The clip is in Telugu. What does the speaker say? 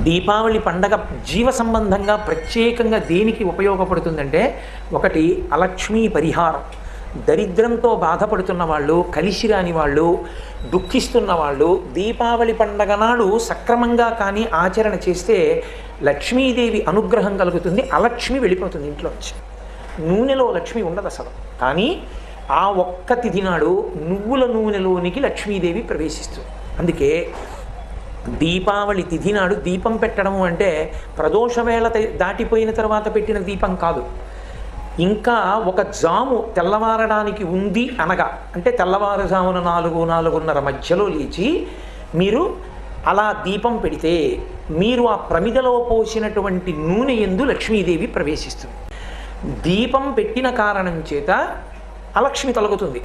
దీపావళి పండగ జీవ సంబంధంగా ప్రత్యేకంగా దేనికి ఉపయోగపడుతుందంటే, ఒకటి అలక్ష్మీ పరిహారం. దరిద్రంతో బాధపడుతున్న వాళ్ళు, కలిసి రాని వాళ్ళు, దుఃఖిస్తున్న వాళ్ళు దీపావళి పండగ నాడు సక్రమంగా కానీ ఆచరణ చేస్తే లక్ష్మీదేవి అనుగ్రహం కలుగుతుంది. అలక్ష్మి వెళ్ళిపోతుంది ఇంట్లోంచి. నూనెలో లక్ష్మి ఉండదు అసలు. కానీ ఆ ఒక్క తిథి నాడు నువ్వుల నూనెలోనికి లక్ష్మీదేవి ప్రవేశిస్తుంది. అందుకే దీపావళి తిథి నాడు దీపం పెట్టడం అంటే ప్రదోషవేళ దాటిపోయిన తర్వాత పెట్టిన దీపం కాదు. ఇంకా ఒక జాము తెల్లవారడానికి ఉంది అనగా, అంటే తెల్లవారుజామున 4-4:30 మధ్యలో లేచి మీరు అలా దీపం పెడితే మీరు ఆ ప్రమిదలో పోసినటువంటి నూనె యందు లక్ష్మీదేవి ప్రవేశిస్తుంది. దీపం పెట్టిన కారణం చేత అలక్ష్మి తొలగుతుంది.